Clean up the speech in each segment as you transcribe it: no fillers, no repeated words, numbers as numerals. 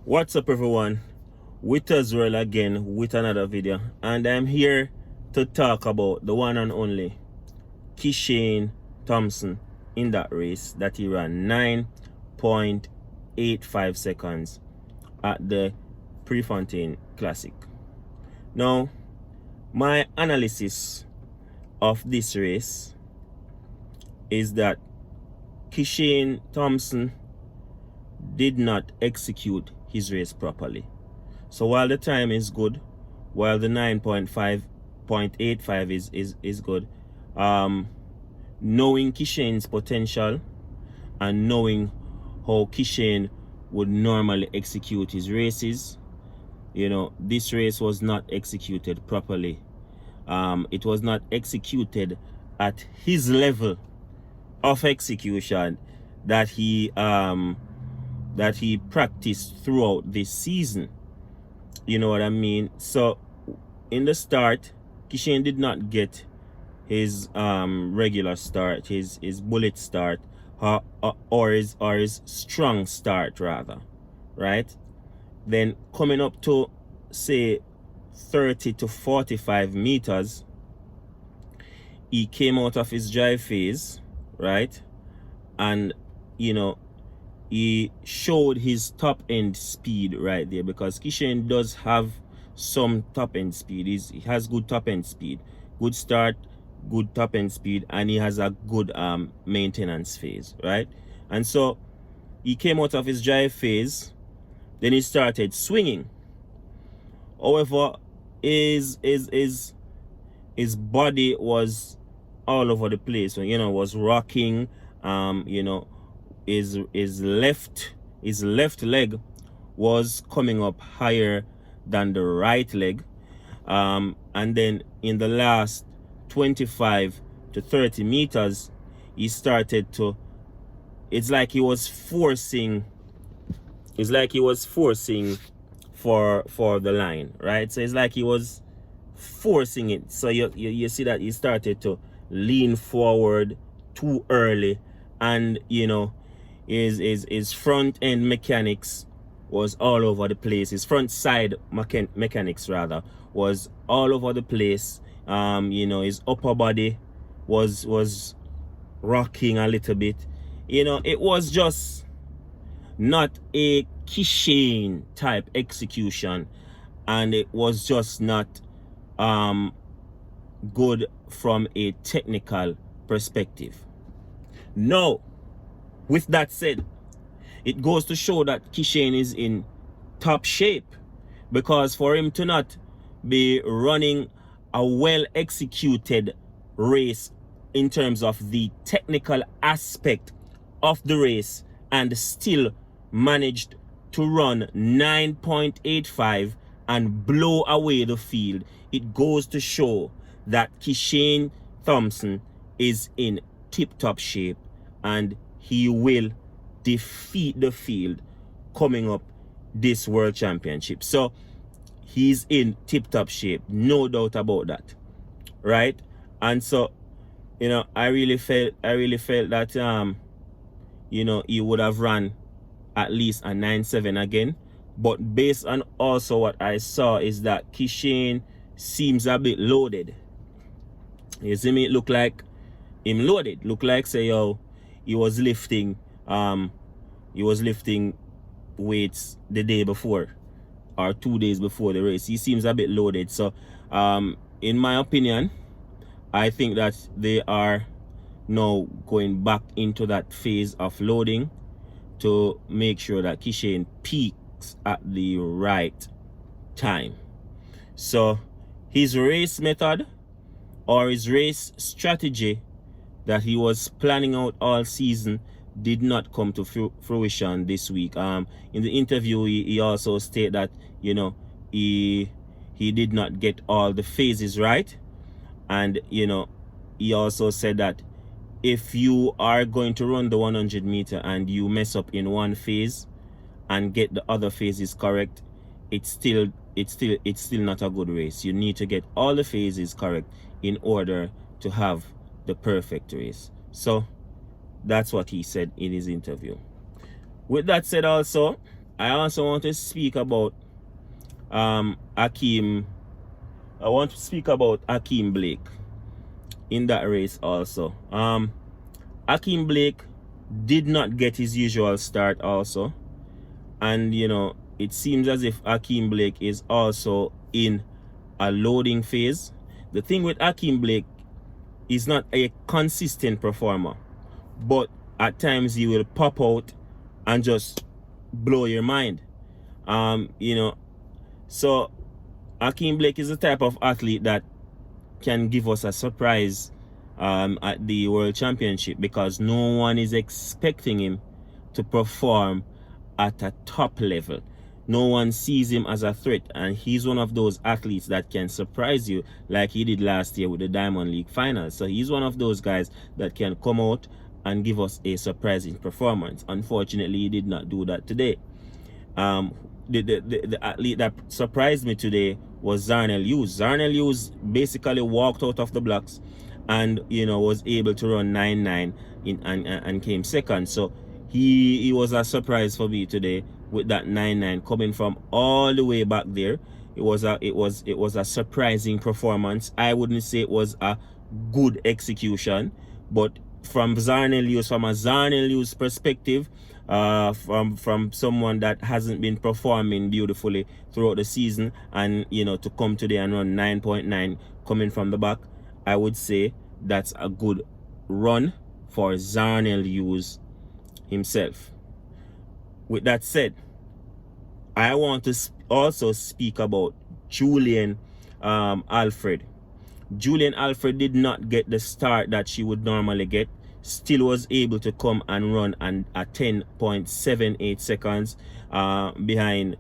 What's up, everyone? With Israel again with another video, and I'm here to talk about the one and only Kishane Thompson in that race that he ran 9.85 seconds at the Prefontaine Classic. Now, my analysis of this race is that Kishane Thompson did not execute his race properly. So while the time is good, while the 9.85 is good, knowing Kishane's potential and knowing how Kishane would normally execute his races, this race was not executed properly. It was not executed at his level of execution that he practiced throughout this season. You know what I mean? So in the start, Kishane did not get his regular start, his bullet start, or his strong start rather, right? Then coming up to say 30 to 45 meters, he came out of his drive phase, right? And he showed his top end speed right there, because Kishane does have some top end speed. He has good top end speed, good start, good top end speed, and he has a good maintenance phase, right? And so he came out of his drive phase, then he started swinging. However, his body was all over the place, was rocking. His left leg was coming up higher than the right leg, and then in the last 25 to 30 meters, he started to, it's like he was forcing for the line, right? So it's like he was forcing it. So you see that he started to lean forward too early, and his front end mechanics was all over the place. His front side mechanics rather was all over the place. His upper body was rocking a little bit. It was just not a Kishane type execution, and it was just not good from a technical perspective. No. With that said, it goes to show that Kishane is in top shape, because for him to not be running a well-executed race in terms of the technical aspect of the race and still managed to run 9.85 and blow away the field, it goes to show that Kishane Thompson is in tip-top shape, and he will defeat the field coming up this world championship. So he's in tip-top shape, no doubt about that, right? And so I really felt that he would have run at least a 9.7 again. But based on also what I saw is that Kishane seems a bit loaded. You see me? It look like him loaded. Look like say he was lifting weights the day before or 2 days before the race. He seems a bit loaded. So in my opinion, I think that they are now going back into that phase of loading to make sure that Kishane peaks at the right time. So his race method or his race strategy that he was planning out all season did not come to fruition this week. In the interview, he also stated that he did not get all the phases right, and he also said that if you are going to run the 100 meter and you mess up in one phase and get the other phases correct, it's still not a good race. You need to get all the phases correct in order to have the perfect race. So that's what he said in his interview. With that said, also I also want to speak about Hakeem. I want to speak about Hakeem Blake in that race also. Hakeem Blake did not get his usual start also. And you know, it seems as if Hakeem Blake is also in a loading phase. The thing with Hakeem Blake, is not a consistent performer, but at times he will pop out and just blow your mind. You know, so Hakeem Blake is the type of athlete that can give us a surprise at the World Championship, because no one is expecting him to perform at a top level. No one sees him as a threat, and he's one of those athletes that can surprise you like he did last year with the Diamond League finals. So he's one of those guys that can come out and give us a surprising performance. Unfortunately, he did not do that today. The athlete that surprised me today was Zarnell Hughes. Zarnell Hughes basically walked out of the blocks and, you know, was able to run 9.9 and came second. So he was a surprise for me today with that 9.9 coming from all the way back there. It was a surprising performance. I wouldn't say it was a good execution, but from a Zarnell Hughes perspective, from someone that hasn't been performing beautifully throughout the season, and you know, to come today and run 9.9 coming from the back, I would say that's a good run for Zarnell Hughes himself. With that said, I want to also speak about Julien Alfred. Julien Alfred did not get the start that she would normally get. Still was able to come and run at 10.78 seconds behind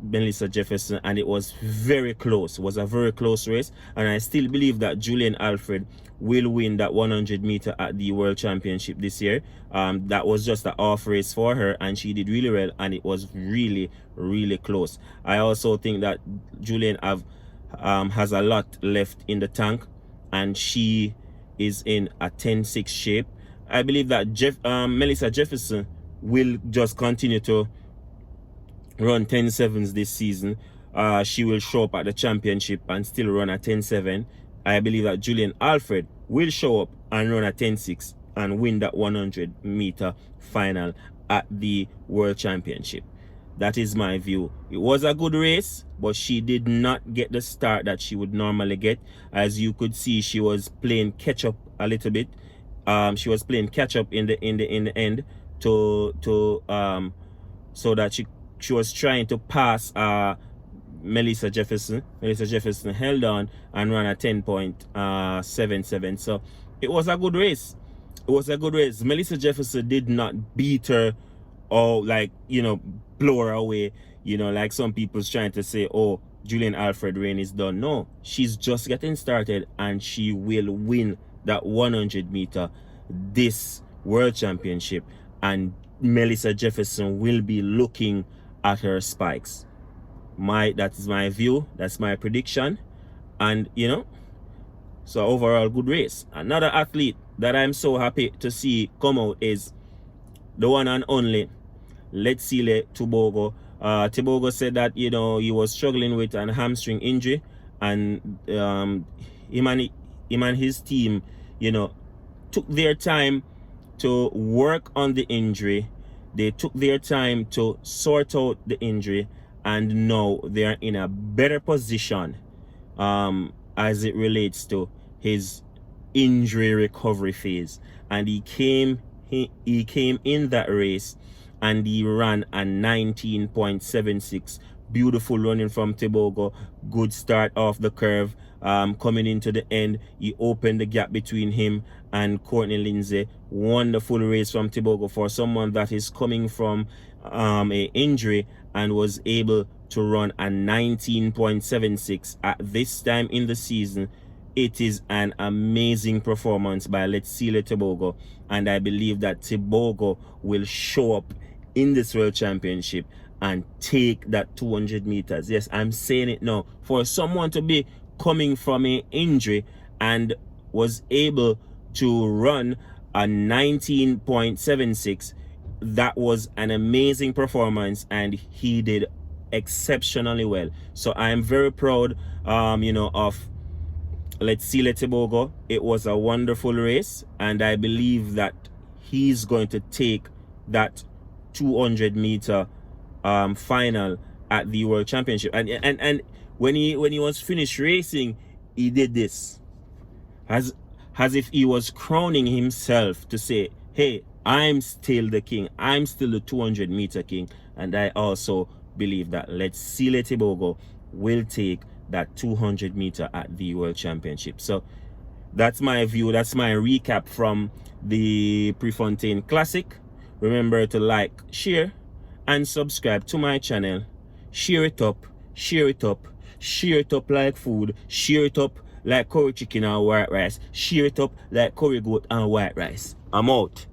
Melissa Jefferson, and it was very close. It was a very close race, and I still believe that Julien Alfred will win that 100 meter at the World Championship this year. That was just an off race for her, and she did really well, and it was really, really close. I also think that Julien has a lot left in the tank, and she is in a 10.6 shape. I believe that Melissa Jefferson will just continue to run 10.7s this season. She will show up at the championship and still run a 10.7. I believe that Julien Alfred will show up and run a 10.6 and win that 100 meter final at the World Championship. That is my view. It was a good race, but she did not get the start that she would normally get. As you could see, she was playing catch up a little bit. She was playing catch up in the end so that she was trying to pass Melissa Jefferson. Melissa Jefferson held on and ran a 10.77. So it was a good race. It was a good race. Melissa Jefferson did not beat her or, like, you know, blow her away, you know, like some people's trying to say, oh, Julien Alfred reign is done. No, she's just getting started, and she will win that 100 meter this World Championship, and Melissa Jefferson will be looking at her spikes. That is my view. That's my prediction. And you know, so overall good race. Another athlete that I'm so happy to see come out is the one and only Letsile Tebogo. Tebogo said that, you know, he was struggling with an hamstring injury, and him and his team, you know, took their time to work on the injury. They took their time to sort out the injury, and now they are in a better position as it relates to his injury recovery phase. And he came in that race and he ran a 19.76. Beautiful running from Tebogo. Good start off the curve. Coming into the end, he opened the gap between him and Courtney Lindsay. Wonderful race from Tebogo for someone that is coming from a injury and was able to run a 19.76 at this time in the season. It is an amazing performance by Letsile Tebogo, and I believe that Tebogo will show up in this World Championship and take that 200 meters. Yes, I'm saying it now. For someone to be coming from an injury and was able to run a 19.76, that was an amazing performance, and he did exceptionally well. So I am very proud, of Letsile Tebogo. It was a wonderful race, and I believe that he's going to take that 200 meter final at the World Championship. And when he was finished racing, he did this as if he was crowning himself to say, hey, I'm still the king. I'm still the 200 meter king. And I also believe that Letsile Tebogo will take that 200 meter at the World Championship. So that's my view. That's my recap from the Prefontaine Classic. Remember to like, share, and subscribe to my channel. Share it up, share it up, share it up like food, share it up like curry chicken and white rice, share it up like curry goat and white rice. I'm out.